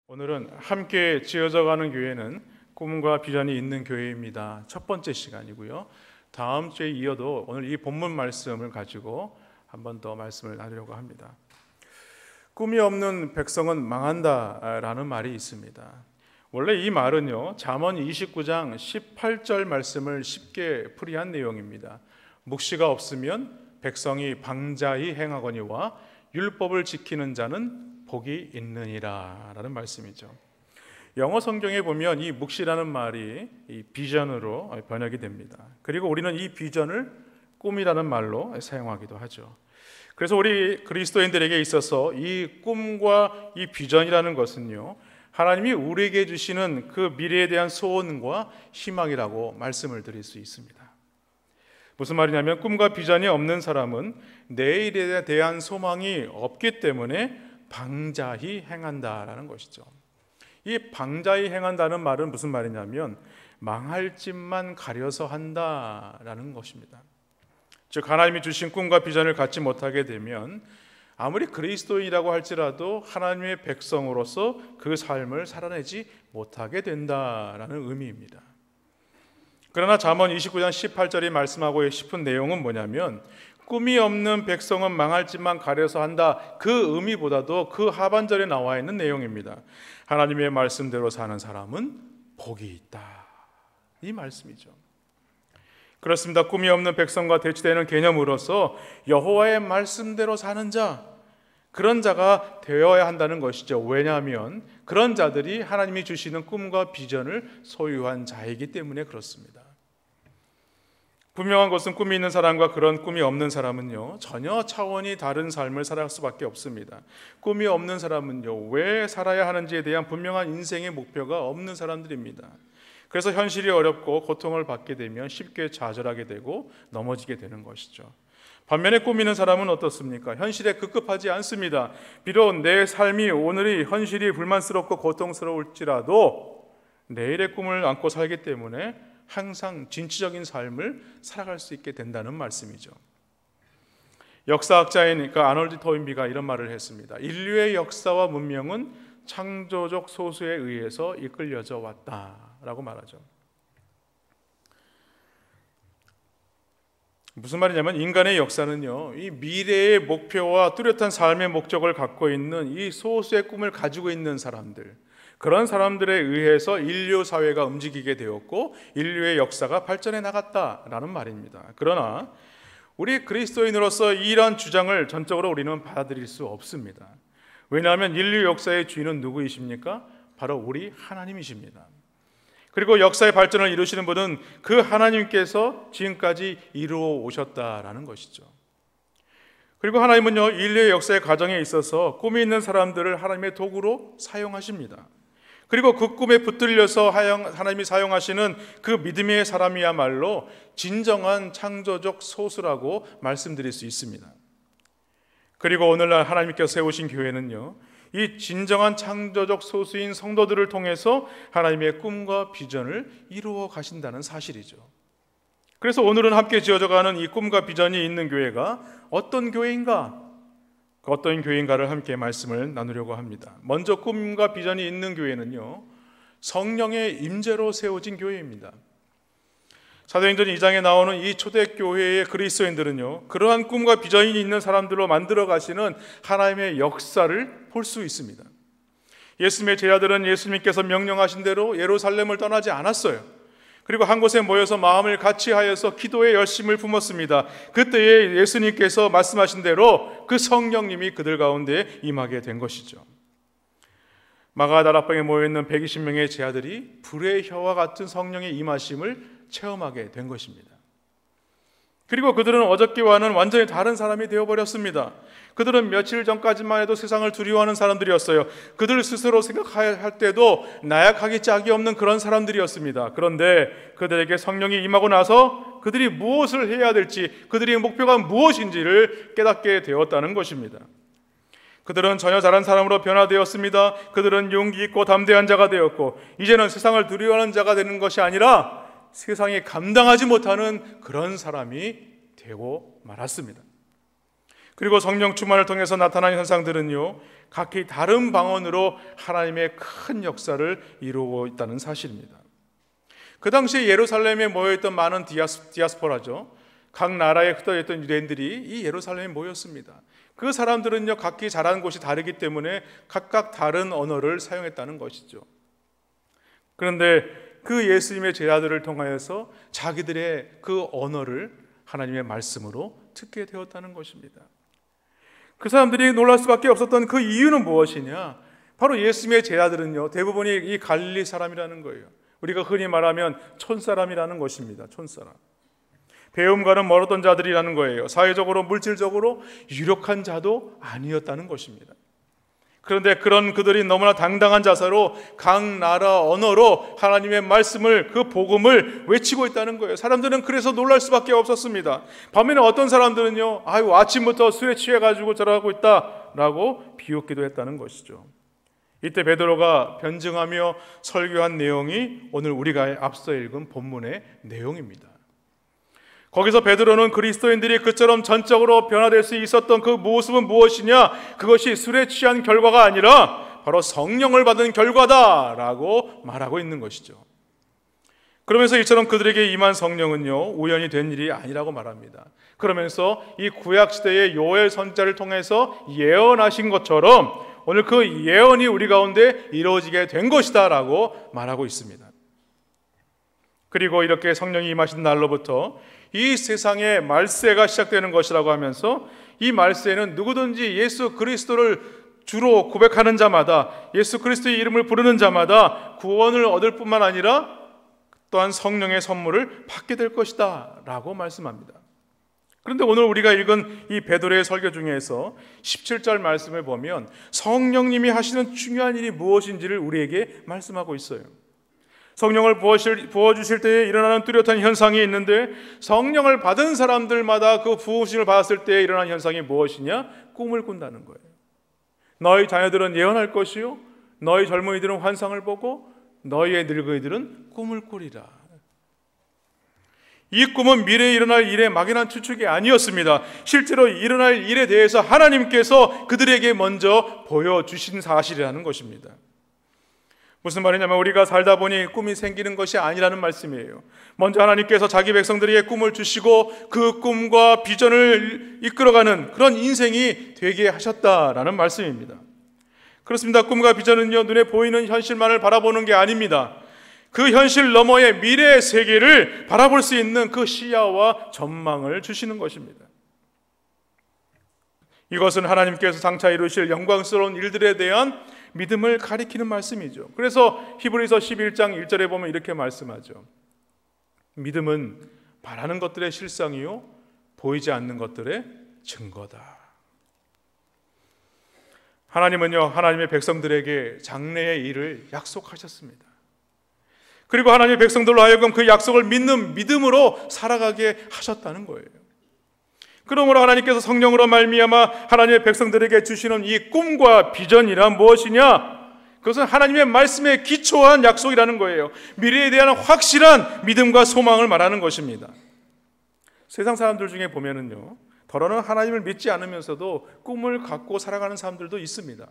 오늘은 함께 지어져가는 교회는 꿈과 비전이 있는 교회입니다. 첫 번째 시간이고요. 다음 주에 이어도 오늘 이 본문 말씀을 가지고 한 번 더 말씀을 나누려고 합니다. 꿈이 없는 백성은 망한다라는 말이 있습니다. 원래 이 말은요, 잠언 29장 18절 말씀을 쉽게 풀이한 내용입니다. 묵시가 없으면 백성이 방자히 행하거니와 율법을 지키는 자는 복이 있느니라 라는 말씀이죠. 영어 성경에 보면 이 묵시라는 말이 이 비전으로 번역이 됩니다. 그리고 우리는 이 비전을 꿈이라는 말로 사용하기도 하죠. 그래서 우리 그리스도인들에게 있어서 이 꿈과 이 비전이라는 것은요, 하나님이 우리에게 주시는 그 미래에 대한 소원과 희망이라고 말씀을 드릴 수 있습니다. 무슨 말이냐면 꿈과 비전이 없는 사람은 내일에 대한 소망이 없기 때문에 방자히 행한다라는 것이죠. 이 방자히 행한다는 말은 무슨 말이냐면 망할 짓만 가려서 한다라는 것입니다. 즉 하나님이 주신 꿈과 비전을 갖지 못하게 되면 아무리 그리스도인이라고 할지라도 하나님의 백성으로서 그 삶을 살아내지 못하게 된다라는 의미입니다. 그러나 잠언 29장 18절이 말씀하고 싶은 내용은 뭐냐면 꿈이 없는 백성은 망할 짓만 가려서 한다, 그 의미보다도 그 하반절에 나와 있는 내용입니다. 하나님의 말씀대로 사는 사람은 복이 있다, 이 말씀이죠. 그렇습니다. 꿈이 없는 백성과 대치되는 개념으로서 여호와의 말씀대로 사는 자, 그런 자가 되어야 한다는 것이죠. 왜냐하면 그런 자들이 하나님이 주시는 꿈과 비전을 소유한 자이기 때문에 그렇습니다. 분명한 것은 꿈이 있는 사람과 그런 꿈이 없는 사람은요, 전혀 차원이 다른 삶을 살아갈 수밖에 없습니다. 꿈이 없는 사람은요, 왜 살아야 하는지에 대한 분명한 인생의 목표가 없는 사람들입니다. 그래서 현실이 어렵고 고통을 받게 되면 쉽게 좌절하게 되고 넘어지게 되는 것이죠. 반면에 꿈이 있는 사람은 어떻습니까? 현실에 급급하지 않습니다. 비록 내 삶이 오늘이 현실이 불만스럽고 고통스러울지라도 내일의 꿈을 안고 살기 때문에 항상 진취적인 삶을 살아갈 수 있게 된다는 말씀이죠. 역사학자이니까 아놀드 토인비가 이런 말을 했습니다. 인류의 역사와 문명은 창조적 소수에 의해서 이끌려져 왔다라고 말하죠. 무슨 말이냐면 인간의 역사는요, 이 미래의 목표와 뚜렷한 삶의 목적을 갖고 있는 이 소수의 꿈을 가지고 있는 사람들, 그런 사람들에 의해서 인류 사회가 움직이게 되었고 인류의 역사가 발전해 나갔다라는 말입니다. 그러나 우리 그리스도인으로서 이러한 주장을 전적으로 우리는 받아들일 수 없습니다. 왜냐하면 인류 역사의 주인은 누구이십니까? 바로 우리 하나님이십니다. 그리고 역사의 발전을 이루시는 분은 그 하나님께서 지금까지 이루어 오셨다라는 것이죠. 그리고 하나님은요, 인류의 역사의 과정에 있어서 꿈이 있는 사람들을 하나님의 도구로 사용하십니다. 그리고 그 꿈에 붙들려서 하나님이 사용하시는 그 믿음의 사람이야말로 진정한 창조적 소수라고 말씀드릴 수 있습니다. 그리고 오늘날 하나님께서 세우신 교회는요, 이 진정한 창조적 소수인 성도들을 통해서 하나님의 꿈과 비전을 이루어 가신다는 사실이죠. 그래서 오늘은 함께 지어져가는 이 꿈과 비전이 있는 교회가 어떤 교회인가? 어떤 교회인가를 함께 말씀을 나누려고 합니다. 먼저 꿈과 비전이 있는 교회는요, 성령의 임재로 세워진 교회입니다. 사도행전 2장에 나오는 이 초대교회의 그리스도인들은요, 그러한 꿈과 비전이 있는 사람들로 만들어 가시는 하나님의 역사를 볼 수 있습니다. 예수님의 제자들은 예수님께서 명령하신 대로 예루살렘을 떠나지 않았어요. 그리고 한 곳에 모여서 마음을 같이 하여서 기도의 열심을 품었습니다. 그때에 예수님께서 말씀하신 대로 그 성령님이 그들 가운데 임하게 된 것이죠. 마가다락방에 모여있는 120명의 제자들이 불의 혀와 같은 성령의 임하심을 체험하게 된 것입니다. 그리고 그들은 어저께와는 완전히 다른 사람이 되어버렸습니다. 그들은 며칠 전까지만 해도 세상을 두려워하는 사람들이었어요. 그들 스스로 생각할 때도 나약하기 짝이 없는 그런 사람들이었습니다. 그런데 그들에게 성령이 임하고 나서 그들이 무엇을 해야 될지, 그들의 목표가 무엇인지를 깨닫게 되었다는 것입니다. 그들은 전혀 다른 사람으로 변화되었습니다. 그들은 용기 있고 담대한 자가 되었고, 이제는 세상을 두려워하는 자가 되는 것이 아니라 세상이 감당하지 못하는 그런 사람이 되고 말았습니다. 그리고 성령 충만을 통해서 나타난 현상들은요, 각기 다른 방언으로 하나님의 큰 역사를 이루고 있다는 사실입니다. 그 당시에 예루살렘에 모여있던 많은 디아스포라죠. 각 나라에 흩어졌던 유대인들이 이 예루살렘에 모였습니다. 그 사람들은요, 각기 자란 곳이 다르기 때문에 각각 다른 언어를 사용했다는 것이죠. 그런데 그 예수님의 제자들을 통하여서 자기들의 그 언어를 하나님의 말씀으로 듣게 되었다는 것입니다. 그 사람들이 놀랄 수밖에 없었던 그 이유는 무엇이냐? 바로 예수님의 제자들은요, 대부분이 이 갈릴리 사람이라는 거예요. 우리가 흔히 말하면 촌사람이라는 것입니다. 촌사람. 배움과는 멀었던 자들이라는 거예요. 사회적으로 물질적으로 유력한 자도 아니었다는 것입니다. 그런데 그런 그들이 너무나 당당한 자세로 각 나라 언어로 하나님의 말씀을, 그 복음을 외치고 있다는 거예요. 사람들은 그래서 놀랄 수밖에 없었습니다. 반면에 어떤 사람들은요, 아유, 아침부터 술에 취해가지고 저러고 있다라고 비웃기도 했다는 것이죠. 이때 베드로가 변증하며 설교한 내용이 오늘 우리가 앞서 읽은 본문의 내용입니다. 거기서 베드로는 그리스도인들이 그처럼 전적으로 변화될 수 있었던 그 모습은 무엇이냐? 그것이 술에 취한 결과가 아니라 바로 성령을 받은 결과다라고 말하고 있는 것이죠. 그러면서 이처럼 그들에게 임한 성령은요, 우연히 된 일이 아니라고 말합니다. 그러면서 이 구약시대의 요엘 선지자를 통해서 예언하신 것처럼 오늘 그 예언이 우리 가운데 이루어지게 된 것이다 라고 말하고 있습니다. 그리고 이렇게 성령이 임하신 날로부터 이 세상에 말세가 시작되는 것이라고 하면서 이 말세는 누구든지 예수 그리스도를 주로 고백하는 자마다, 예수 그리스도의 이름을 부르는 자마다 구원을 얻을 뿐만 아니라 또한 성령의 선물을 받게 될 것이다 라고 말씀합니다. 그런데 오늘 우리가 읽은 이 베드로의 설교 중에서 17절 말씀을 보면 성령님이 하시는 중요한 일이 무엇인지를 우리에게 말씀하고 있어요. 성령을 부어주실 때에 일어나는 뚜렷한 현상이 있는데, 성령을 받은 사람들마다 그 부으심을 받았을 때에 일어나는 현상이 무엇이냐? 꿈을 꾼다는 거예요. 너희 자녀들은 예언할 것이요, 너희 젊은이들은 환상을 보고, 너희의 늙은이들은 꿈을 꾸리라. 이 꿈은 미래에 일어날 일의 막연한 추측이 아니었습니다. 실제로 일어날 일에 대해서 하나님께서 그들에게 먼저 보여주신 사실이라는 것입니다. 무슨 말이냐면 우리가 살다 보니 꿈이 생기는 것이 아니라는 말씀이에요. 먼저 하나님께서 자기 백성들에게 꿈을 주시고 그 꿈과 비전을 이끌어가는 그런 인생이 되게 하셨다라는 말씀입니다. 그렇습니다. 꿈과 비전은요, 눈에 보이는 현실만을 바라보는 게 아닙니다. 그 현실 너머의 미래의 세계를 바라볼 수 있는 그 시야와 전망을 주시는 것입니다. 이것은 하나님께서 장차 이루실 영광스러운 일들에 대한 믿음을 가리키는 말씀이죠. 그래서 히브리서 11장 1절에 보면 이렇게 말씀하죠. 믿음은 바라는 것들의 실상이요, 보이지 않는 것들의 증거다. 하나님은요, 하나님의 백성들에게 장래의 일을 약속하셨습니다. 그리고 하나님의 백성들로 하여금 그 약속을 믿는 믿음으로 살아가게 하셨다는 거예요. 그러므로 하나님께서 성령으로 말미암아 하나님의 백성들에게 주시는 이 꿈과 비전이란 무엇이냐? 그것은 하나님의 말씀에 기초한 약속이라는 거예요. 미래에 대한 확실한 믿음과 소망을 말하는 것입니다. 세상 사람들 중에 보면은요, 더러는 하나님을 믿지 않으면서도 꿈을 갖고 살아가는 사람들도 있습니다.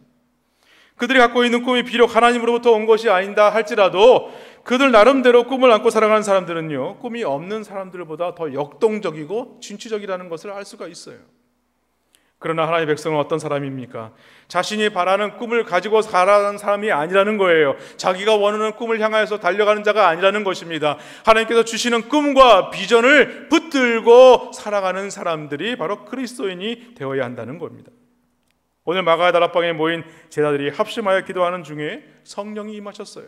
그들이 갖고 있는 꿈이 비록 하나님으로부터 온 것이 아니다 할지라도 그들 나름대로 꿈을 안고 살아가는 사람들은요, 꿈이 없는 사람들보다 더 역동적이고 진취적이라는 것을 알 수가 있어요. 그러나 하나님의 백성은 어떤 사람입니까? 자신이 바라는 꿈을 가지고 살아가는 사람이 아니라는 거예요. 자기가 원하는 꿈을 향하여서 달려가는 자가 아니라는 것입니다. 하나님께서 주시는 꿈과 비전을 붙들고 살아가는 사람들이 바로 그리스도인이 되어야 한다는 겁니다. 오늘 마가의 다락방에 모인 제자들이 합심하여 기도하는 중에 성령이 임하셨어요.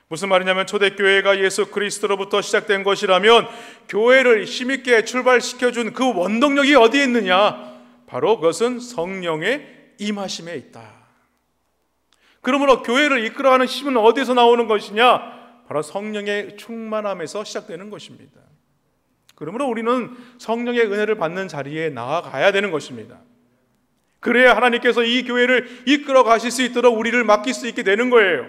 무슨 말이냐면 초대교회가 예수 그리스도로부터 시작된 것이라면 교회를 힘있게 출발시켜준 그 원동력이 어디에 있느냐? 바로 그것은 성령의 임하심에 있다. 그러므로 교회를 이끌어가는 힘은 어디서 나오는 것이냐? 바로 성령의 충만함에서 시작되는 것입니다. 그러므로 우리는 성령의 은혜를 받는 자리에 나아가야 되는 것입니다. 그래야 하나님께서 이 교회를 이끌어 가실 수 있도록 우리를 맡길 수 있게 되는 거예요.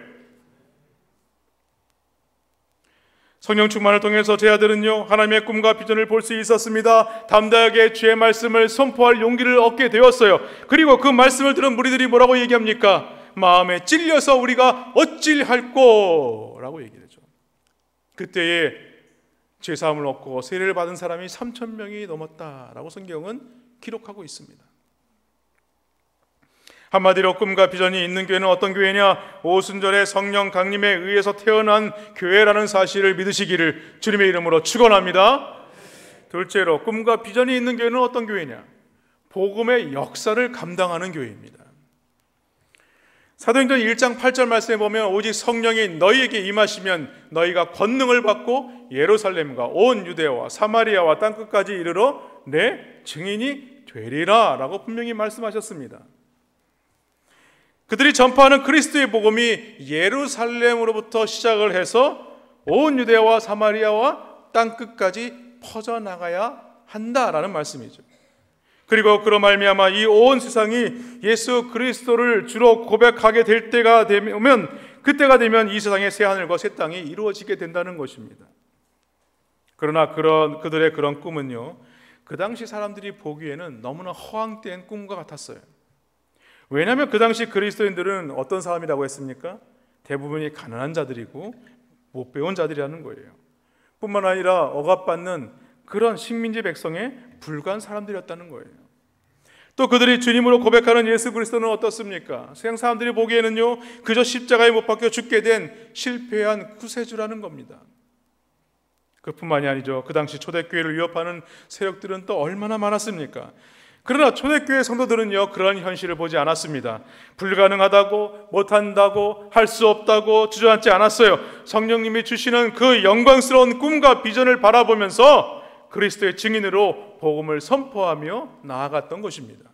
성령 충만을 통해서 제 아들은요, 하나님의 꿈과 비전을 볼 수 있었습니다. 담대하게 주의 말씀을 선포할 용기를 얻게 되었어요. 그리고 그 말씀을 들은 무리들이 뭐라고 얘기합니까? 마음에 찔려서 우리가 어찌할꼬 라고 얘기하죠. 그때에 죄사함을 얻고 세례를 받은 사람이 3,000명이 넘었다라고 성경은 기록하고 있습니다. 한마디로 꿈과 비전이 있는 교회는 어떤 교회냐? 오순절의 성령 강림에 의해서 태어난 교회라는 사실을 믿으시기를 주님의 이름으로 축원합니다. 둘째로, 꿈과 비전이 있는 교회는 어떤 교회냐? 복음의 역사를 감당하는 교회입니다. 사도행전 1장 8절 말씀에 보면 오직 성령이 너희에게 임하시면 너희가 권능을 받고 예루살렘과 온 유대와 사마리아와 땅끝까지 이르러 내 증인이 되리라 라고 분명히 말씀하셨습니다. 그들이 전파하는 그리스도의 복음이 예루살렘으로부터 시작을 해서 온 유대와 사마리아와 땅끝까지 퍼져나가야 한다라는 말씀이죠. 그리고 그로 말미암아 이 온 세상이 예수 그리스도를 주로 고백하게 될 때가 되면, 그때가 되면 이 세상의 새 하늘과 새 땅이 이루어지게 된다는 것입니다. 그러나 그들의 그런 꿈은요, 그 당시 사람들이 보기에는 너무나 허황된 꿈과 같았어요. 왜냐하면 그 당시 그리스도인들은 어떤 사람이라고 했습니까? 대부분이 가난한 자들이고 못 배운 자들이라는 거예요. 뿐만 아니라 억압받는 그런 식민지 백성에 불과한 사람들이었다는 거예요. 또 그들이 주님으로 고백하는 예수 그리스도는 어떻습니까? 세상 사람들이 보기에는요, 그저 십자가에 못 박혀 죽게 된 실패한 구세주라는 겁니다. 그뿐만이 아니죠. 그 당시 초대교회를 위협하는 세력들은 또 얼마나 많았습니까? 그러나 초대교회 성도들은요, 그런 현실을 보지 않았습니다. 불가능하다고, 못한다고, 할 수 없다고 주저앉지 않았어요. 성령님이 주시는 그 영광스러운 꿈과 비전을 바라보면서 그리스도의 증인으로 복음을 선포하며 나아갔던 것입니다.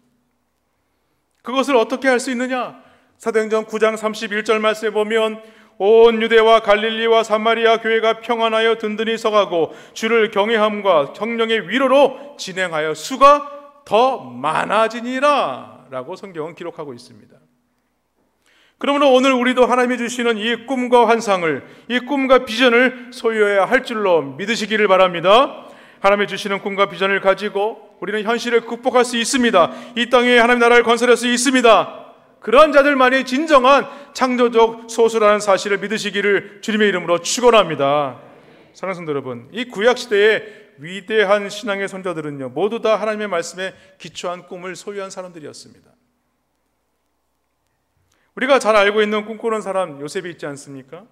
그것을 어떻게 할 수 있느냐? 사도행전 9장 31절 말씀에 보면 온 유대와 갈릴리와 사마리아 교회가 평안하여 든든히 서가고 주를 경외함과 성령의 위로로 진행하여 수가 더 많아지니라 라고 성경은 기록하고 있습니다. 그러므로 오늘 우리도 하나님이 주시는 이 꿈과 환상을, 이 꿈과 비전을 소유해야 할 줄로 믿으시기를 바랍니다. 하나님이 주시는 꿈과 비전을 가지고 우리는 현실을 극복할 수 있습니다. 이 땅에 하나님 나라를 건설할 수 있습니다. 그런 자들만이 진정한 창조적 소수라는 사실을 믿으시기를 주님의 이름으로 축원합니다. 사랑하는 성도 여러분, 이 구약시대에 위대한 신앙의 선조들은요, 모두 다 하나님의 말씀에 기초한 꿈을 소유한 사람들이었습니다. 우리가 잘 알고 있는 꿈꾸는 사람 요셉이 있지 않습니까?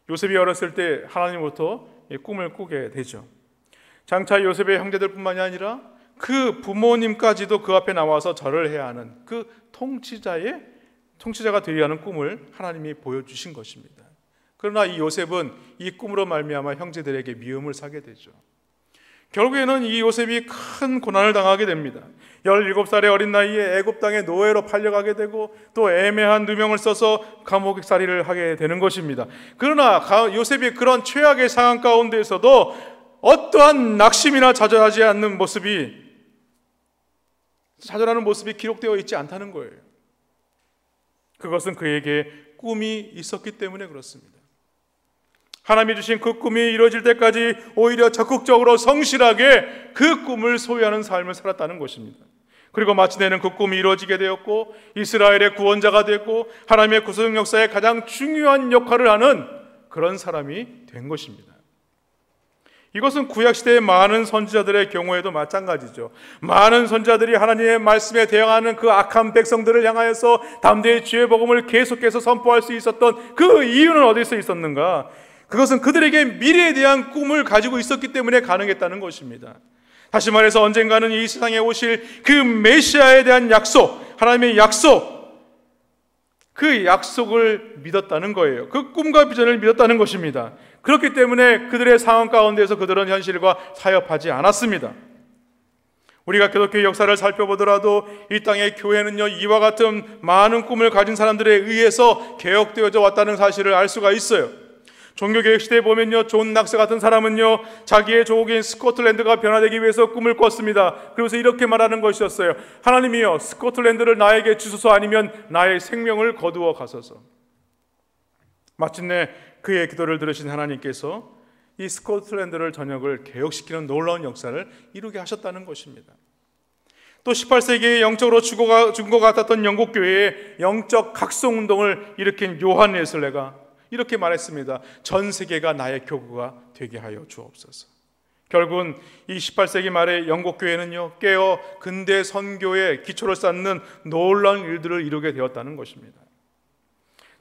요셉이 어렸을 때 하나님으로부터 꿈을 꾸게 되죠. 장차 요셉의 형제들뿐만이 아니라 그 부모님까지도 그 앞에 나와서 절을 해야 하는 그 통치자가 되어야 하는 꿈을 하나님이 보여주신 것입니다. 그러나 이 요셉은 이 꿈으로 말미암아 형제들에게 미움을 사게 되죠. 결국에는 이 요셉이 큰 고난을 당하게 됩니다. 17살의 어린 나이에 애굽 땅의 노예로 팔려가게 되고 또 애매한 누명을 써서 감옥살이를 하게 되는 것입니다. 그러나 요셉이 그런 최악의 상황 가운데에서도 어떠한 낙심이나 좌절하는 모습이 기록되어 있지 않다는 거예요. 그것은 그에게 꿈이 있었기 때문에 그렇습니다. 하나님이 주신 그 꿈이 이루어질 때까지 오히려 적극적으로 성실하게 그 꿈을 소유하는 삶을 살았다는 것입니다. 그리고 마침내는 그 꿈이 이루어지게 되었고 이스라엘의 구원자가 되고 하나님의 구속 역사에 가장 중요한 역할을 하는 그런 사람이 된 것입니다. 이것은 구약시대의 많은 선지자들의 경우에도 마찬가지죠. 많은 선지자들이 하나님의 말씀에 대항하는 그 악한 백성들을 향하여서 담대히 주의 복음을 계속해서 선포할 수 있었던 그 이유는 어디서 있었는가? 그것은 그들에게 미래에 대한 꿈을 가지고 있었기 때문에 가능했다는 것입니다. 다시 말해서 언젠가는 이 세상에 오실 그 메시아에 대한 약속, 하나님의 약속, 그 약속을 믿었다는 거예요. 그 꿈과 비전을 믿었다는 것입니다. 그렇기 때문에 그들의 상황 가운데서 그들은 현실과 타협하지 않았습니다. 우리가 기독교의 역사를 살펴보더라도 이 땅의 교회는요, 이와 같은 많은 꿈을 가진 사람들에 의해서 개혁되어져 왔다는 사실을 알 수가 있어요. 종교개혁 시대에 보면요, 존 낙스 같은 사람은요, 자기의 조국인 스코틀랜드가 변화되기 위해서 꿈을 꿨습니다. 그래서 이렇게 말하는 것이었어요. 하나님이여, 스코틀랜드를 나에게 주소서, 아니면 나의 생명을 거두어 가소서. 마침내 그의 기도를 들으신 하나님께서 이 스코틀랜드를 전역을 개혁시키는 놀라운 역사를 이루게 하셨다는 것입니다. 또 18세기에 영적으로 죽은 것 같았던 영국 교회의 영적 각성운동을 일으킨 요한 웨슬레가 이렇게 말했습니다. 전 세계가 나의 교구가 되게 하여 주옵소서. 결국은 이 18세기 말에 영국 교회는요, 깨어 근대 선교의 기초를 쌓는 놀라운 일들을 이루게 되었다는 것입니다.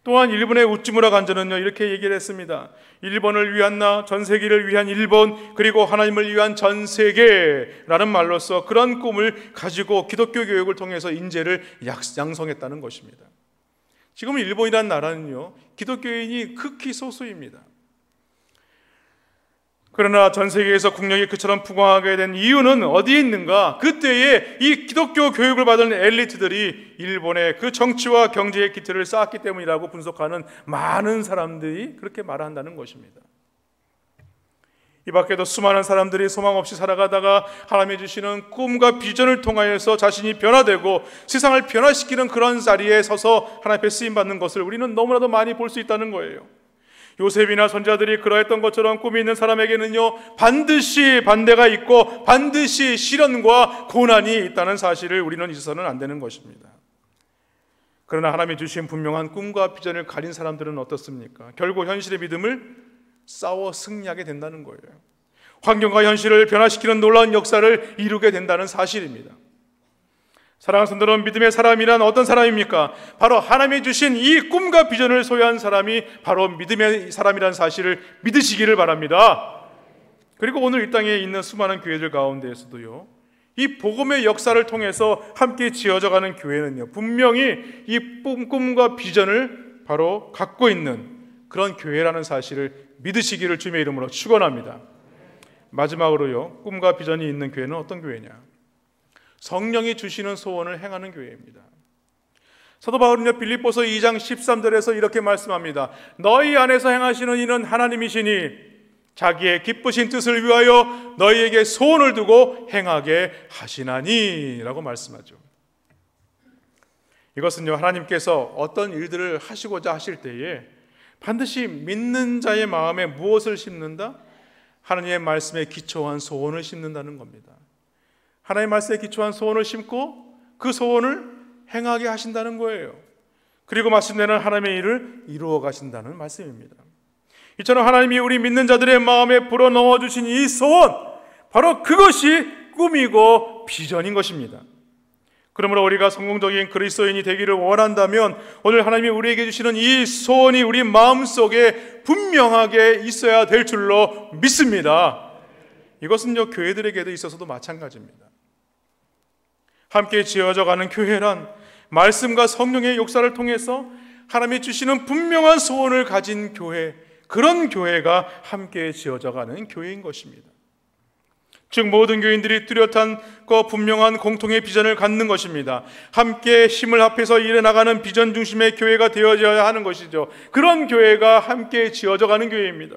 또한 일본의 우찌무라 간전은요, 이렇게 얘기를 했습니다. 일본을 위한 나, 전 세계를 위한 일본, 그리고 하나님을 위한 전 세계라는 말로서 그런 꿈을 가지고 기독교 교육을 통해서 인재를 양성했다는 것입니다. 지금 일본이라는 나라는요, 기독교인이 극히 소수입니다. 그러나 전 세계에서 국력이 그처럼 부강하게 된 이유는 어디에 있는가? 그때에 이 기독교 교육을 받은 엘리트들이 일본의 그 정치와 경제의 기틀을 쌓았기 때문이라고 분석하는 많은 사람들이 그렇게 말한다는 것입니다. 이 밖에도 수많은 사람들이 소망 없이 살아가다가 하나님이 주시는 꿈과 비전을 통하여서 자신이 변화되고 세상을 변화시키는 그런 자리에 서서 하나님 앞에 쓰임받는 것을 우리는 너무나도 많이 볼 수 있다는 거예요. 요셉이나 선자들이 그러했던 것처럼 꿈이 있는 사람에게는요, 반드시 반대가 있고 반드시 시련과 고난이 있다는 사실을 우리는 잊어서는 안 되는 것입니다. 그러나 하나님이 주신 분명한 꿈과 비전을 가진 사람들은 어떻습니까? 결국 현실의 믿음을 싸워 승리하게 된다는 거예요. 환경과 현실을 변화시키는 놀라운 역사를 이루게 된다는 사실입니다. 사랑하는 성도는 믿음의 사람이란 어떤 사람입니까? 바로 하나님이 주신 이 꿈과 비전을 소유한 사람이 바로 믿음의 사람이라는 사실을 믿으시기를 바랍니다. 그리고 오늘 이 땅에 있는 수많은 교회들 가운데에서도요, 이 복음의 역사를 통해서 함께 지어져가는 교회는요, 분명히 이 꿈과 비전을 바로 갖고 있는 그런 교회라는 사실을 믿으시기를 주님의 이름으로 축원합니다. 마지막으로요, 꿈과 비전이 있는 교회는 어떤 교회냐? 성령이 주시는 소원을 행하는 교회입니다. 사도 바울은요, 빌립보서 2장 13절에서 이렇게 말씀합니다. 너희 안에서 행하시는 이는 하나님이시니 자기의 기쁘신 뜻을 위하여 너희에게 소원을 두고 행하게 하시나니 라고 말씀하죠. 이것은요, 하나님께서 어떤 일들을 하시고자 하실 때에 반드시 믿는 자의 마음에 무엇을 심는다? 하나님의 말씀에 기초한 소원을 심는다는 겁니다. 하나님의 말씀에 기초한 소원을 심고 그 소원을 행하게 하신다는 거예요. 그리고 마침내는 하나님의 일을 이루어 가신다는 말씀입니다. 이처럼 하나님이 우리 믿는 자들의 마음에 불어넣어 주신 이 소원, 바로 그것이 꿈이고 비전인 것입니다. 그러므로 우리가 성공적인 그리스도인이 되기를 원한다면 오늘 하나님이 우리에게 주시는 이 소원이 우리 마음속에 분명하게 있어야 될 줄로 믿습니다. 이것은요, 교회들에게도 있어서도 마찬가지입니다. 함께 지어져가는 교회란 말씀과 성령의 역사를 통해서 하나님이 주시는 분명한 소원을 가진 교회, 그런 교회가 함께 지어져가는 교회인 것입니다. 즉 모든 교인들이 뚜렷한고 분명한 공통의 비전을 갖는 것입니다. 함께 힘을 합해서 일어나가는 비전 중심의 교회가 되어져야 하는 것이죠. 그런 교회가 함께 지어져가는 교회입니다.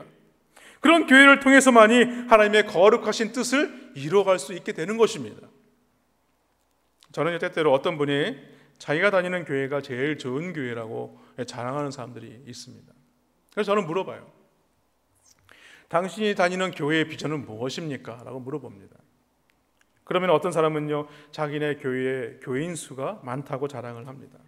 그런 교회를 통해서만이 하나님의 거룩하신 뜻을 이루어갈 수 있게 되는 것입니다. 저는 때때로 어떤 분이 자기가 다니는 교회가 제일 좋은 교회라고 자랑하는 사람들이 있습니다. 그래서 저는 물어봐요. 당신이 다니는 교회의 비전은 무엇입니까? 라고 물어봅니다. 그러면 어떤 사람은요, 자기네 교회의 교인 수가 많다고 자랑을 합니다.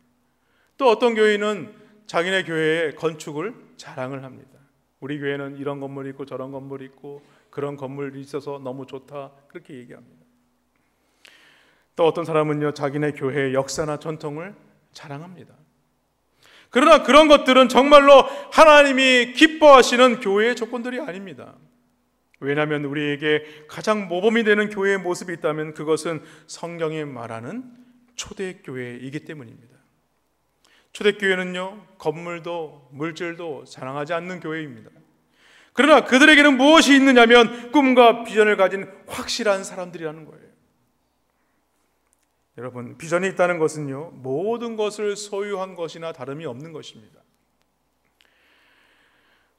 또 어떤 교인은 자기네 교회의 건축을 자랑을 합니다. 우리 교회는 이런 건물이 있고 저런 건물이 있고 그런 건물이 있어서 너무 좋다, 그렇게 얘기합니다. 또 어떤 사람은요, 자기네 교회의 역사나 전통을 자랑합니다. 그러나 그런 것들은 정말로 하나님이 기뻐하시는 교회의 조건들이 아닙니다. 왜냐하면 우리에게 가장 모범이 되는 교회의 모습이 있다면 그것은 성경이 말하는 초대교회이기 때문입니다. 초대교회는요, 건물도 물질도 자랑하지 않는 교회입니다. 그러나 그들에게는 무엇이 있느냐면 꿈과 비전을 가진 확실한 사람들이라는 거예요. 여러분, 비전이 있다는 것은요, 모든 것을 소유한 것이나 다름이 없는 것입니다.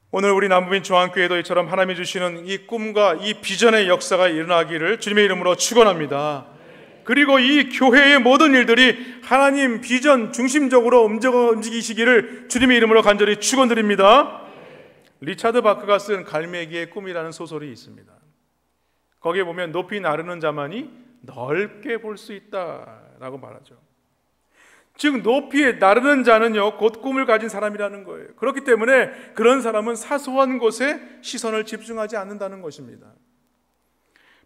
오늘 우리 남부민 중앙교회도 이처럼 하나님이 주시는 이 꿈과 이 비전의 역사가 일어나기를 주님의 이름으로 축원합니다. 그리고 이 교회의 모든 일들이 하나님 비전 중심적으로 움직이시기를 주님의 이름으로 간절히 축원드립니다. 리차드 바크가 쓴 갈매기의 꿈이라는 소설이 있습니다. 거기에 보면 높이 나르는 자만이 넓게 볼 수 있다라고 말하죠. 즉 높이 나르는 자는요 곧 꿈을 가진 사람이라는 거예요. 그렇기 때문에 그런 사람은 사소한 곳에 시선을 집중하지 않는다는 것입니다.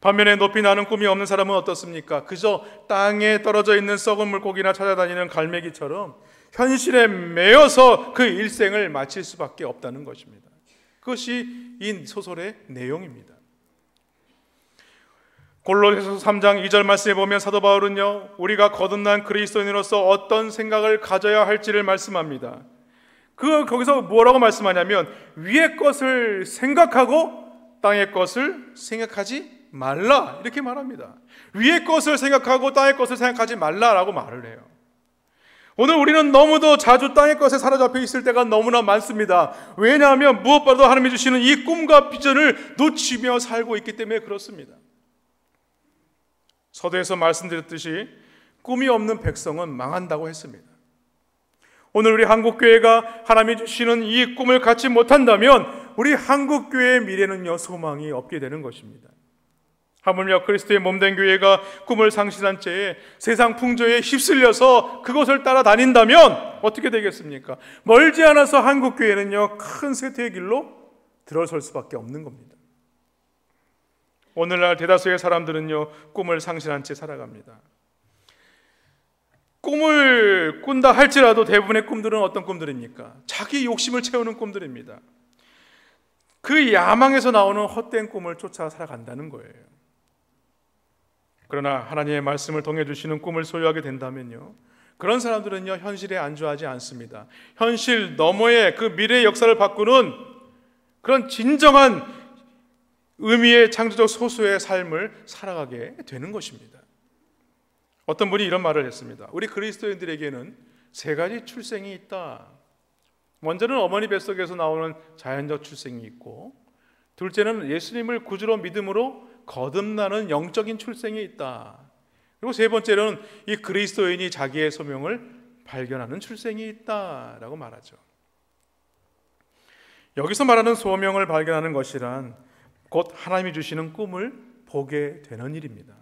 반면에 높이 나는 꿈이 없는 사람은 어떻습니까? 그저 땅에 떨어져 있는 썩은 물고기나 찾아다니는 갈매기처럼 현실에 매여서 그 일생을 마칠 수밖에 없다는 것입니다. 그것이 이 소설의 내용입니다. 골로새서 3장 2절 말씀에 보면 사도 바울은요 우리가 거듭난 그리스도인으로서 어떤 생각을 가져야 할지를 말씀합니다. 거기서 뭐라고 말씀하냐면 위의 것을 생각하고 땅의 것을 생각하지 말라 이렇게 말합니다. 위의 것을 생각하고 땅의 것을 생각하지 말라라고 말을 해요. 오늘 우리는 너무도 자주 땅의 것에 사로잡혀 있을 때가 너무나 많습니다. 왜냐하면 무엇보다도 하나님이 주시는 이 꿈과 비전을 놓치며 살고 있기 때문에 그렇습니다. 서두에서 말씀드렸듯이 꿈이 없는 백성은 망한다고 했습니다. 오늘 우리 한국교회가 하나님이 주시는 이 꿈을 갖지 못한다면 우리 한국교회의 미래는요 소망이 없게 되는 것입니다. 하물며 그리스도의 몸된 교회가 꿈을 상실한 채에 세상 풍조에 휩쓸려서 그것을 따라다닌다면 어떻게 되겠습니까? 멀지 않아서 한국교회는요 큰 쇠퇴의 길로 들어설 수밖에 없는 겁니다. 오늘날 대다수의 사람들은요 꿈을 상실한 채 살아갑니다. 꿈을 꾼다 할지라도 대부분의 꿈들은 어떤 꿈들입니까? 자기 욕심을 채우는 꿈들입니다. 그 야망에서 나오는 헛된 꿈을 쫓아 살아간다는 거예요. 그러나 하나님의 말씀을 통해 주시는 꿈을 소유하게 된다면요 그런 사람들은요 현실에 안주하지 않습니다. 현실 너머의 그 미래의 역사를 바꾸는 그런 진정한 의미의 창조적 소수의 삶을 살아가게 되는 것입니다. 어떤 분이 이런 말을 했습니다. 우리 그리스도인들에게는 세 가지 출생이 있다. 먼저는 어머니 뱃속에서 나오는 자연적 출생이 있고, 둘째는 예수님을 구주로 믿음으로 거듭나는 영적인 출생이 있다. 그리고 세 번째로는 이 그리스도인이 자기의 소명을 발견하는 출생이 있다라고 말하죠. 여기서 말하는 소명을 발견하는 것이란 곧 하나님이 주시는 꿈을 보게 되는 일입니다.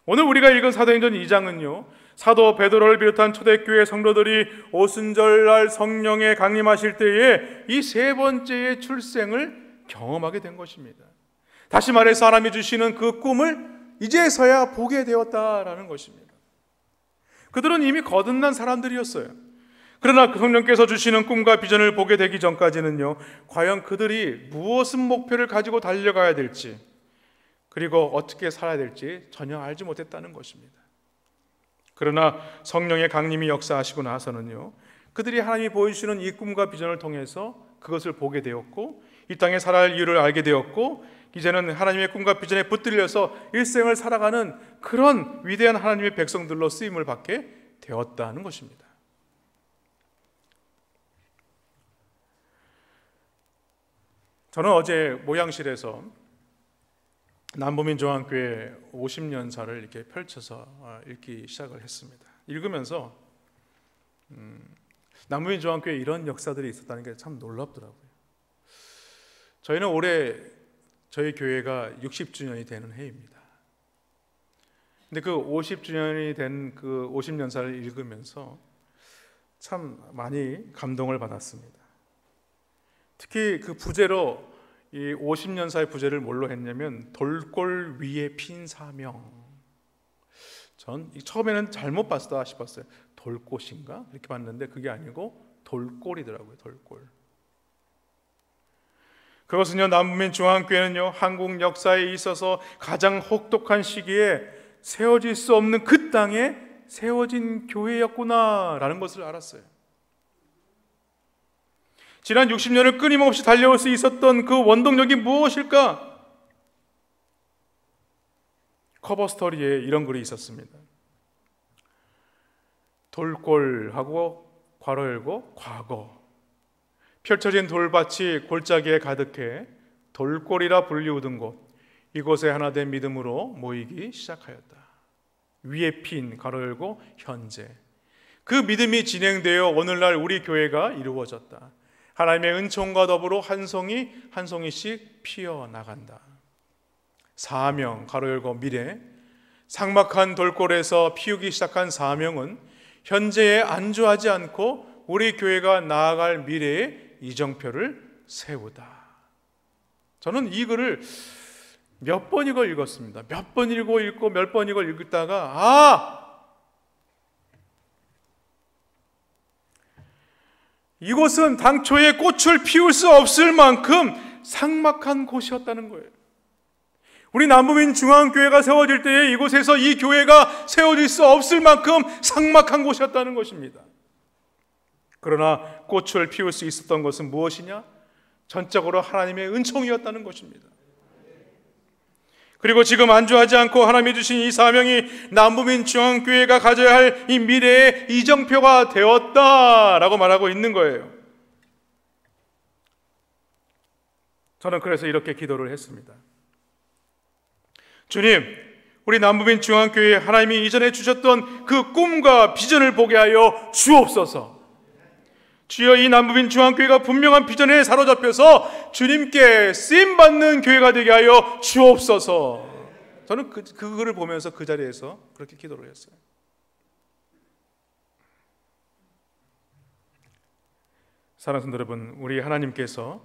오늘 우리가 읽은 사도행전 2장은요 사도 베드로를 비롯한 초대교회 성도들이 오순절날 성령에 강림하실 때에 이 세 번째의 출생을 경험하게 된 것입니다. 다시 말해서 하나님이 주시는 그 꿈을 이제서야 보게 되었다라는 것입니다. 그들은 이미 거듭난 사람들이었어요. 그러나 그 성령께서 주시는 꿈과 비전을 보게 되기 전까지는요 과연 그들이 무엇은 목표를 가지고 달려가야 될지, 그리고 어떻게 살아야 될지 전혀 알지 못했다는 것입니다. 그러나 성령의 강림이 역사하시고 나서는요 그들이 하나님이 보여주시는 이 꿈과 비전을 통해서 그것을 보게 되었고, 이 땅에 살아야 할 이유를 알게 되었고, 이제는 하나님의 꿈과 비전에 붙들려서 일생을 살아가는 그런 위대한 하나님의 백성들로 쓰임을 받게 되었다는 것입니다. 저는 어제 모양실에서 남부민중앙교회 50년사를 이렇게 펼쳐서 읽기 시작을 했습니다. 읽으면서 남부민중앙교회에 이런 역사들이 있었다는 게 참 놀랍더라고요. 저희는 올해 저희 교회가 60주년이 되는 해입니다. 근데 그 50주년이 된 그 50년사를 읽으면서 참 많이 감동을 받았습니다. 특히 그 부제로 이 50년사의 부제를 뭘로 했냐면 돌골 위에 핀 사명. 전 처음에는 잘못 봤다 싶었어요. 돌꽃인가? 이렇게 봤는데 그게 아니고 돌골이더라고요. 돌골. 그것은요 남부민중앙교회는요 한국 역사에 있어서 가장 혹독한 시기에 세워질 수 없는 그 땅에 세워진 교회였구나라는 것을 알았어요. 지난 60년을 끊임없이 달려올 수 있었던 그 원동력이 무엇일까? 커버 스토리에 이런 글이 있었습니다. 돌골하고 괄호 열고 과거, 펼쳐진 돌밭이 골짜기에 가득해 돌골이라 불리우던 곳, 이곳에 하나 된 믿음으로 모이기 시작하였다. 위에 핀 괄호 열고 현재, 그 믿음이 진행되어 오늘날 우리 교회가 이루어졌다. 하나님의 은총과 더불어 한 송이 한 송이씩 피어나간다. 사명, 가로 열고 미래, 삭막한 돌골에서 피우기 시작한 사명은 현재에 안주하지 않고 우리 교회가 나아갈 미래의 이정표를 세우다. 저는 이 글을 몇 번 이걸 읽었습니다. 몇 번 읽고 몇 번 이걸 읽다가 이곳은 당초에 꽃을 피울 수 없을 만큼 삭막한 곳이었다는 거예요. 우리 남부민 중앙교회가 세워질 때에 이곳에서 이 교회가 세워질 수 없을 만큼 삭막한 곳이었다는 것입니다. 그러나 꽃을 피울 수 있었던 것은 무엇이냐? 전적으로 하나님의 은총이었다는 것입니다. 그리고 지금 안주하지 않고 하나님이 주신 이 사명이 남부민 중앙교회가 가져야 할 이 미래의 이정표가 되었다라고 말하고 있는 거예요. 저는 그래서 이렇게 기도를 했습니다. 주님, 우리 남부민 중앙교회에 하나님이 이전에 주셨던 그 꿈과 비전을 보게 하여 주옵소서. 주여, 이 남부민 중앙교회가 분명한 비전에 사로잡혀서 주님께 쓰임받는 교회가 되게 하여 주옵소서. 저는 그 글을 보면서 그 자리에서 그렇게 기도를 했어요. 사랑하는 성도 여러분, 우리 하나님께서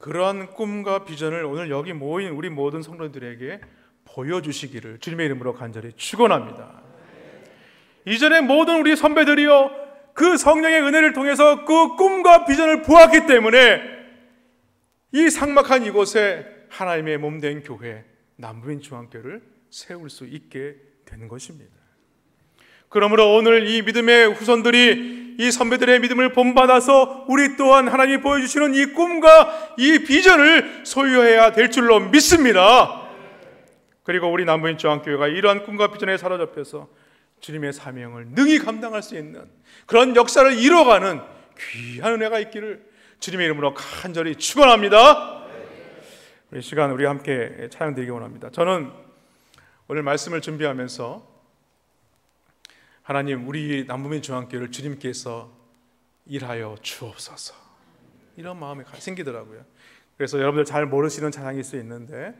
그러한 꿈과 비전을 오늘 여기 모인 우리 모든 성도들에게 보여주시기를 주님의 이름으로 간절히 축원합니다. 이전에 모든 우리 선배들이요, 그 성령의 은혜를 통해서 그 꿈과 비전을 보았기 때문에 이 삭막한 이곳에 하나님의 몸된 교회 남부민 중앙교회를 세울 수 있게 된 것입니다. 그러므로 오늘 이 믿음의 후손들이 이 선배들의 믿음을 본받아서 우리 또한 하나님이 보여주시는 이 꿈과 이 비전을 소유해야 될 줄로 믿습니다. 그리고 우리 남부민 중앙교회가 이러한 꿈과 비전에 사로잡혀서 주님의 사명을 능히 감당할 수 있는 그런 역사를 이뤄가는 귀한 은혜가 있기를 주님의 이름으로 간절히 축원합니다. 이 시간 우리 함께 찬양드리기 원합니다. 저는 오늘 말씀을 준비하면서 하나님, 우리 남부민 중앙교회를 주님께서 일하여 주옵소서, 이런 마음이 생기더라고요. 그래서 여러분들 잘 모르시는 찬양일 수 있는데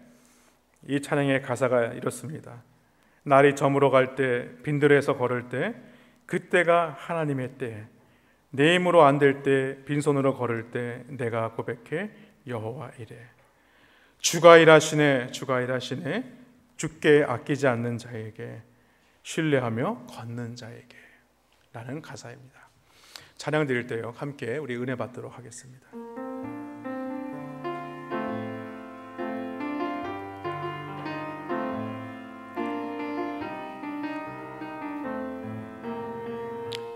이 찬양의 가사가 이렇습니다. 날이 저물어 갈 때, 빈들에서 걸을 때, 그때가 하나님의 때, 내 힘으로 안 될 때, 빈손으로 걸을 때 내가 고백해 여호와 이래. 주가 일하시네, 주가 일하시네, 주께 아끼지 않는 자에게, 신뢰하며 걷는 자에게, 라는 가사입니다. 찬양 드릴 때요, 함께 우리 은혜 받도록 하겠습니다.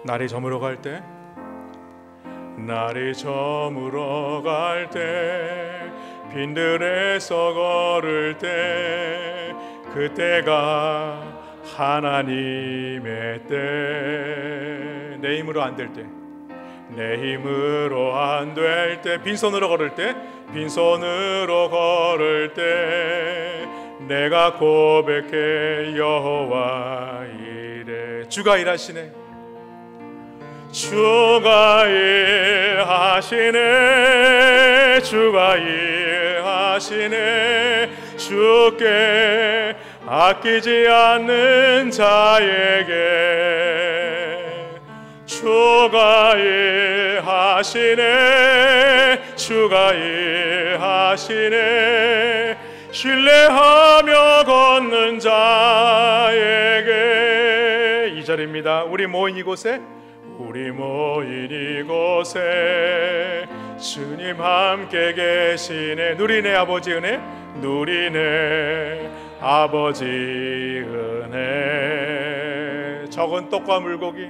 날이 저물어 갈 때, 날이 저물어 갈 때, 빈들에서 걸을 때, 그때가 하나님의 때. 내 힘으로 안 될 때, 내 힘으로 안 될 때, 빈손으로 걸을 때, 빈손으로 걸을 때 내가 고백해 여호와 이래. 주가 일하시네, 주가 일하시네, 주가 일하시네, 주께 아끼지 않는 자에게, 주가 일하시네, 주가 일하시네, 신뢰하며 걷는 자에게. 이 자리입니다. 우리 모인 이곳에, 우리 모인 이곳에 주님 함께 계시네. 누리네 아버지 은혜, 누리네 아버지 은혜. 적은 떡과 물고기,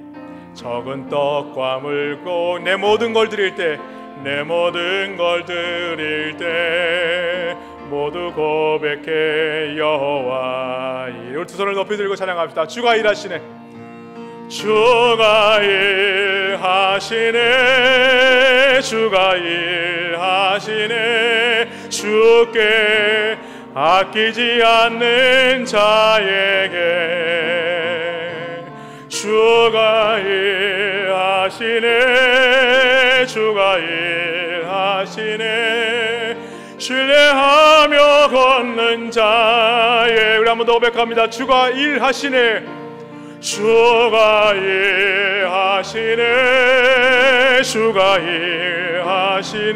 적은 떡과 물고기, 내 모든 걸 드릴 때, 내 모든 걸 드릴 때 모두 고백해 여호와 이래. 우리 두 손을 높이 들고 찬양합시다. 주가 일하시네, 주가 일하시네, 주가 일하시네, 주께 아끼지 않는 자에게, 주가 일하시네, 주가 일하시네, 일하시네. 신뢰하며 걷는 자의, 우리 한번 더 고백합니다. 주가 일하시네. 주가 일하시네. 주가 일하시네.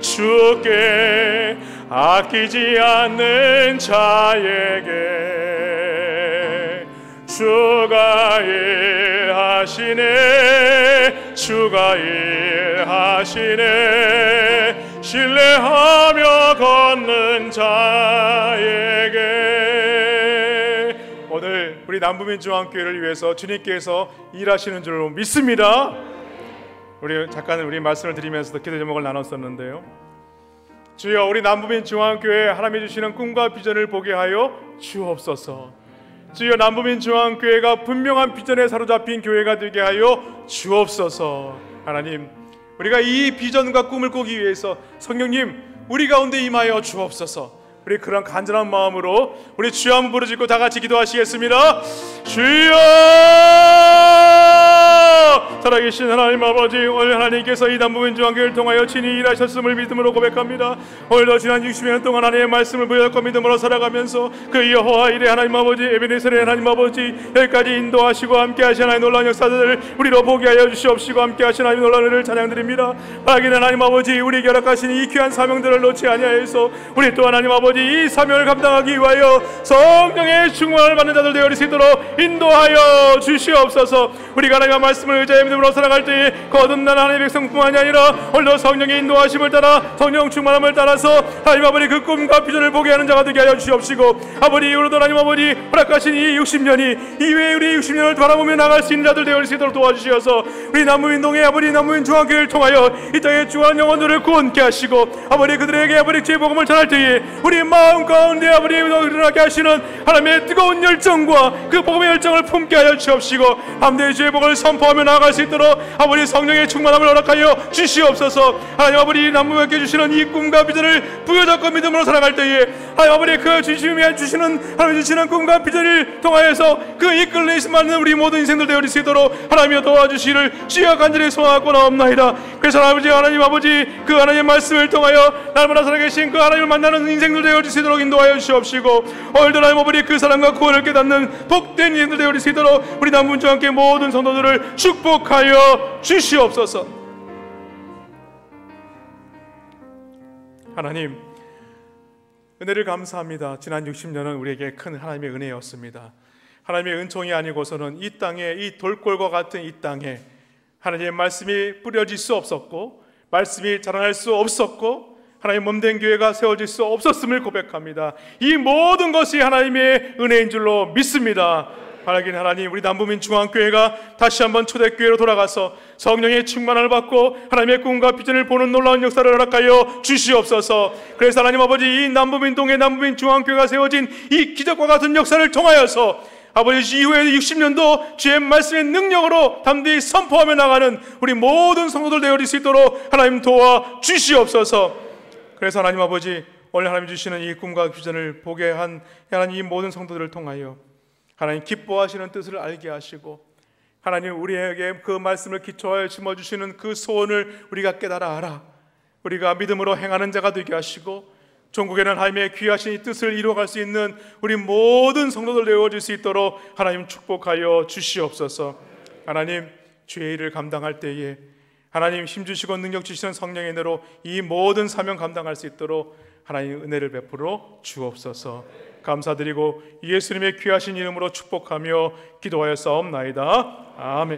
주께 아끼지 않는 자에게 주가 일하시네. 주가 일하시네. 신뢰하며 걷는 자에게. 오늘 우리 남부민중앙교회를 위해서 주님께서 일하시는 줄로 믿습니다. 우리 잠깐 우리 말씀을 드리면서도 기도 제목을 나눴었는데요. 주여, 우리 남부민중앙교회 하나님이 주시는 꿈과 비전을 보게 하여 주옵소서. 주여, 남부민중앙교회가 분명한 비전에 사로잡힌 교회가 되게 하여 주옵소서. 하나님, 우리가 이 비전과 꿈을 꾸기 위해서 성령님 우리 가운데 임하여 주옵소서. 우리 그런 간절한 마음으로 우리 주여 한번 부르짖고 다 같이 기도하시겠습니다. 주여! 살아계신 하나님 아버지, 오늘 하나님께서 이 남부민중앙교회를 통하여 친히 일하셨음을 믿음으로 고백합니다. 오늘도 지난 60년 동안 하나님의 말씀을 부여잡고 믿음으로 살아가면서 그 여호와 일의 하나님 아버지, 에베네셀의 하나님 아버지, 여기까지 인도하시고 함께하신 하나님의 놀라운 역사들을 우리로 보게 하여 주시옵시고 함께하신 하나님의 놀라운 은혜를 찬양드립니다. 하나님 하나님 아버지, 우리에게 허락하신 이 귀한 사명들을 놓지 아니하여서 우리 또 하나님 아버지 이 사명을 감당하기 위하여 성령의 충만을 받는 자들 되어 수 있도록 인도하여 주시옵소서. 우리가 하나님의 말씀을 의지하여 믿음으로 살아갈 때에 거듭난 하나님의 백성뿐만이 아니라 오늘도 성령의 인도하심을 따라 성령 충만함을 따라서 하나님 아버지 그 꿈과 비전을 보게 하는 자가 되게 하여 주시옵시고, 아버지 이후로도 하나님 아버지 허락하신 이 60년이 이외에 우리 60년을 바라보며 나갈 수 있는 자들 되어 수 있도록 도와주시어서 우리 남부민동의 아버지 남부민중앙교회를 통하여 이 땅에 주한 영혼들을 구원케 하시고, 아버지 그들에게 아버지 주의 복음을 전할 때에 우리 마음 가운데 아버지 일어나게 하시는 하나님의 뜨거운 열정과 그 복음의 열정을 품게 하여 주옵시고, 함대의 주의 복을 선포하며 나아갈 수 있도록 아버지 성령의 충만함을 허락하여 주시옵소서. 하나님 아버지 남부민께 주시는 이 꿈과 비전을 부여잡고 믿음으로 살아갈 때에 하나님 아버지 그 주시면 주시는 하나님 주시는 꿈과 비전을 통하여서 그 이끌리는 많은 우리 모든 인생들 되어질 수 있도록 하나님여 도와주시기를 주여 간절히 소원하고 나옵나이다. 그래서 하나님 아버지 그 하나님의 말씀을 통하여 날마다 살아계신 그 하나님을 만나는 인생들 되어질 수 있도록 인도하여 주시옵시고, 오늘도 하나님 아버지 그 사랑과 구원을 깨닫는 복된 인생들 되어질 수 있도록 우리 남부민중앙교회 모든 성도들을 축복하여 주시옵소서. 하나님 은혜를 감사합니다. 지난 60년은 우리에게 큰 하나님의 은혜였습니다. 하나님의 은총이 아니고서는 이 땅에, 이 돌골과 같은 이 땅에 하나님의 말씀이 뿌려질 수 없었고 말씀이 자라날 수 없었고 하나님 몸된 교회가 세워질 수 없었음을 고백합니다. 이 모든 것이 하나님의 은혜인 줄로 믿습니다. 하나님, 우리 남부민중앙교회가 다시 한번 초대교회로 돌아가서 성령의 충만함을 받고 하나님의 꿈과 비전을 보는 놀라운 역사를 허락하여 주시옵소서. 그래서 하나님 아버지 이 남부민동의 남부민중앙교회가 세워진 이 기적과 같은 역사를 통하여서 아버지 이후에 60년도 주의 말씀의 능력으로 담대히 선포하며 나가는 우리 모든 성도들 되어질 수 있도록 하나님 도와 주시옵소서. 그래서 하나님 아버지 오늘 하나님 주시는 이 꿈과 비전을 보게 한 하나님 이 모든 성도들을 통하여 하나님 기뻐하시는 뜻을 알게 하시고, 하나님 우리에게 그 말씀을 기초하여 심어주시는 그 소원을 우리가 깨달아 알아 우리가 믿음으로 행하는 자가 되게 하시고, 전국에는 하나님의 귀하신 이 뜻을 이루어갈 수 있는 우리 모든 성도들 되어질 수 있도록 하나님 축복하여 주시옵소서. 하나님 주의 일을 감당할 때에 하나님 힘주시고 능력 주시는 성령의 은혜로 이 모든 사명 감당할 수 있도록 하나님 은혜를 베풀어 주옵소서. 감사드리고 예수님의 귀하신 이름으로 축복하며 기도하여 싸움나이다. 아멘.